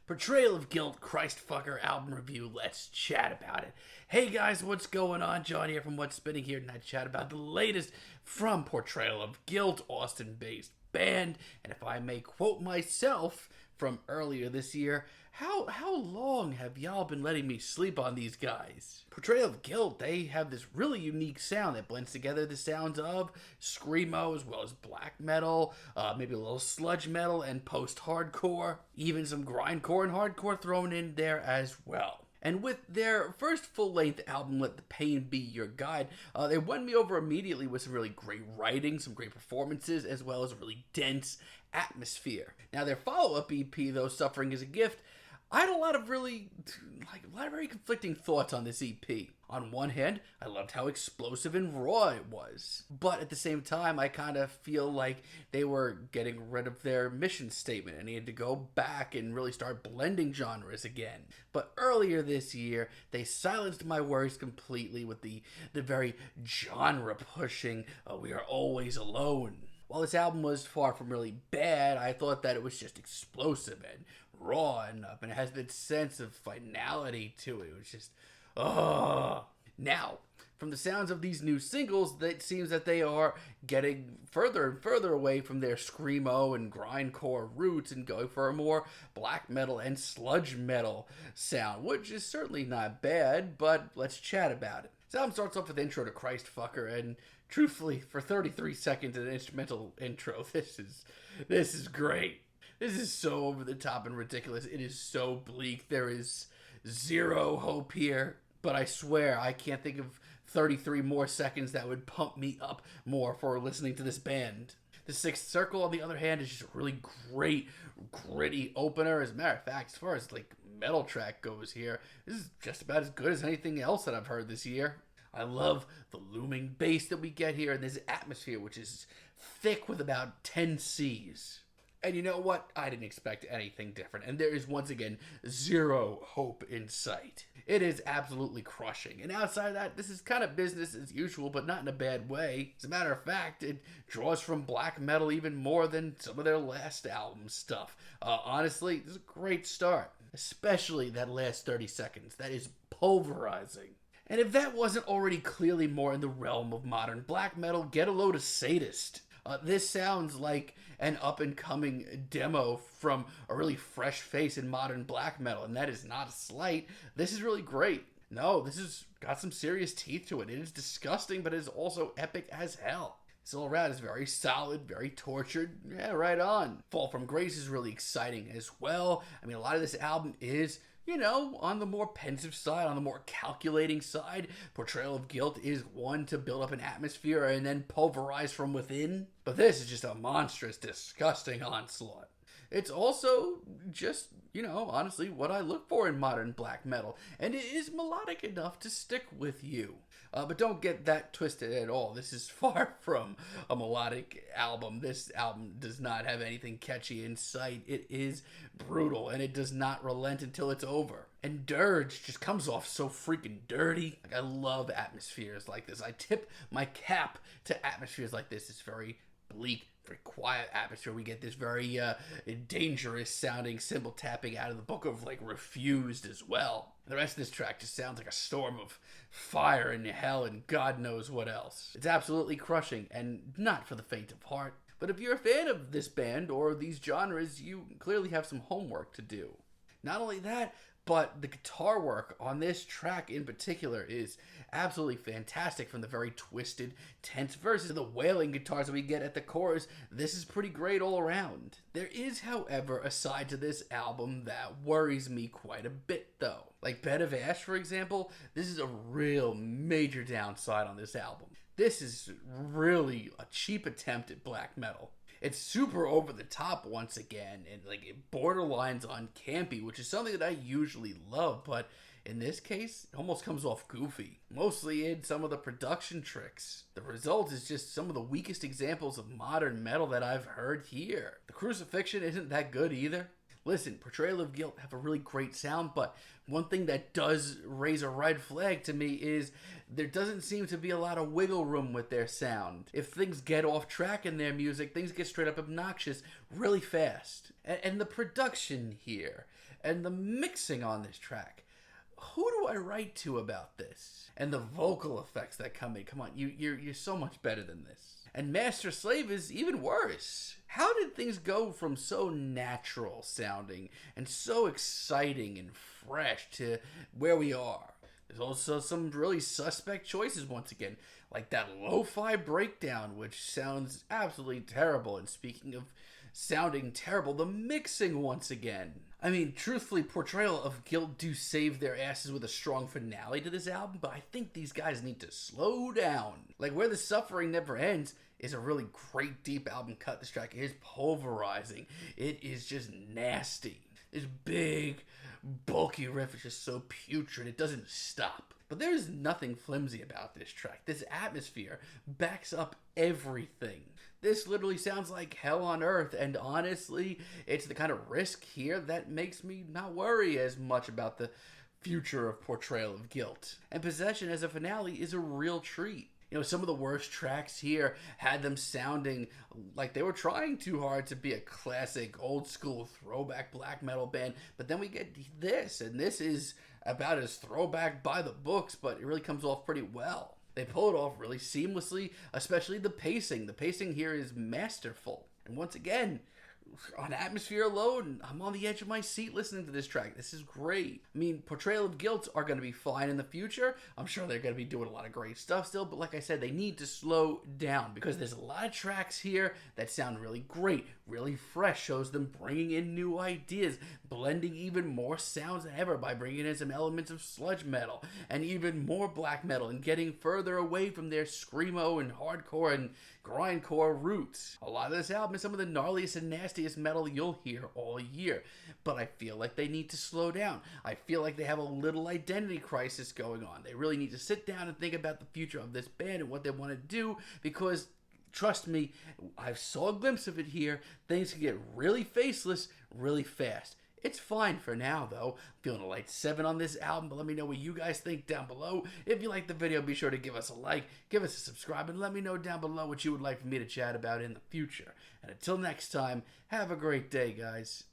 Portrayal of Guilt, CHRISTFUCKER album review. Let's chat about it. Hey guys, what's going on? John here from What's Spinning here, and I chat about the latest from Portrayal of Guilt, Austin-based band. And if I may quote myself from earlier this year, how long have y'all been letting me sleep on these guys? Portrayal of Guilt, they have this really unique sound that blends together the sounds of Screamo as well as black metal, maybe a little sludge metal and post-hardcore, even some grindcore and hardcore thrown in there as well. And with their first full-length album, Let the Pain Be Your Guide, they won me over immediately with some really great writing, some great performances, as well as a really dense atmosphere. Now, their follow-up EP, though, Suffering is a Gift, I had a lot of very conflicting thoughts on this EP. On one hand, I loved how explosive and raw it was. But at the same time, I kind of feel like they were getting rid of their mission statement and needed to go back and really start blending genres again. But earlier this year, they silenced my worries completely with the very genre-pushing, We Are Always Alone. While this album was far from really bad, I thought that it was just explosive and raw enough, and it has this sense of finality to it. It was just, Now, from the sounds of these new singles, it seems that they are getting further and further away from their screamo and grindcore roots and going for a more black metal and sludge metal sound, which is certainly not bad, but let's chat about it. This album starts off with Intro to CHRISTFUCKER, and truthfully, for 33 seconds of an instrumental intro, this is great. This is so over the top and ridiculous. It is so bleak. There is zero hope here. But I swear, I can't think of 33 more seconds that would pump me up more for listening to this band. The Sixth Circle, on the other hand, is just a really great, gritty opener. As a matter of fact, as far as metal track goes here, this is just about as good as anything else that I've heard this year. I love the looming bass that we get here and this atmosphere, which is thick with about 10 Cs. And you know what? I didn't expect anything different. And there is, once again, zero hope in sight. It is absolutely crushing. And outside of that, this is kind of business as usual, but not in a bad way. As a matter of fact, it draws from black metal even more than some of their last album stuff. Honestly, this is a great start. Especially that last 30 seconds. That is pulverizing. And if that wasn't already clearly more in the realm of modern black metal, get a load of Sadist. This sounds like an up-and-coming demo from a really fresh face in modern black metal, and that is not a slight. This is really great. No, this has got some serious teeth to it. It is disgusting, but it is also epic as hell. This all around is very solid, very tortured. Yeah, right on. Fall from Grace is really exciting as well. I mean, a lot of this album is, on the more pensive side, on the more calculating side. Portrayal of Guilt is one to build up an atmosphere and then pulverize from within. But this is just a monstrous, disgusting onslaught. It's also just, honestly what I look for in modern black metal. And it is melodic enough to stick with you. But don't get that twisted at all. This is far from a melodic album. This album does not have anything catchy in sight. It is brutal, and it does not relent until it's over. And Dirge just comes off so freaking dirty. I love atmospheres like this. I tip my cap to atmospheres like this. It's very bleak, very quiet atmosphere. We get this very dangerous sounding cymbal tapping out of the book of Refused as well. The rest of this track just sounds like a storm of fire and hell and God knows what else. It's absolutely crushing and not for the faint of heart. But if you're a fan of this band or these genres, you clearly have some homework to do. Not only that, but the guitar work on this track in particular is absolutely fantastic, from the very twisted, tense verses to the wailing guitars that we get at the chorus. This is pretty great all around. There is, however, a side to this album that worries me quite a bit, though. Like Bed of Ash, for example, this is a real major downside on this album. This is really a cheap attempt at black metal. It's super over the top once again, and it borderlines on campy, which is something that I usually love, but in this case, it almost comes off goofy, mostly in some of the production tricks. The result is just some of the weakest examples of modern metal that I've heard here. The Crucifixion isn't that good either. Listen, Portrayal of Guilt have a really great sound, but one thing that does raise a red flag to me is there doesn't seem to be a lot of wiggle room with their sound. If things get off track in their music, things get straight up obnoxious really fast. And the production here, and the mixing on this track, who do I write to about this? And the vocal effects that come in, come on, you're so much better than this. And Master Slave is even worse. How did things go from so natural sounding and so exciting and fresh to where we are? There's also some really suspect choices once again, like that lo-fi breakdown, which sounds absolutely terrible. And speaking of sounding terrible, the mixing once again. I mean, truthfully, Portrayal of Guilt do save their asses with a strong finale to this album, but I think these guys need to slow down. Like, Where the Suffering Never Ends is a really great deep album cut. This track is pulverizing. It is just nasty. This big, bulky riff is just so putrid, it doesn't stop. But there's nothing flimsy about this track. This atmosphere backs up everything. This literally sounds like hell on earth, and honestly, it's the kind of risk here that makes me not worry as much about the future of Portrayal of Guilt. And Possession as a finale is a real treat. You know, some of the worst tracks here had them sounding like they were trying too hard to be a classic, old-school, throwback black metal band, but then we get this, and this is about as throwback by the books, but it really comes off pretty well. They pull it off really seamlessly, especially the pacing. The pacing here is masterful. And once again, on atmosphere alone, I'm on the edge of my seat listening to this track. This is great. I mean, Portrayal of Guilt are going to be fine in the future. I'm sure they're going to be doing a lot of great stuff still, but like I said, they need to slow down because there's a lot of tracks here that sound really great, really fresh, shows them bringing in new ideas, blending even more sounds than ever by bringing in some elements of sludge metal and even more black metal and getting further away from their screamo and hardcore and grindcore roots. A lot of this album is some of the gnarliest and nastiest metal you'll hear all year, but I feel like they need to slow down. I feel like they have a little identity crisis going on. They really need to sit down and think about the future of this band and what they want to do, because trust me, I saw a glimpse of it here. Things can get really faceless really fast. It's fine for now, though. I'm feeling a light 7 on this album, but let me know what you guys think down below. If you like the video, be sure to give us a like, give us a subscribe, and let me know down below what you would like for me to chat about in the future. And until next time, have a great day, guys.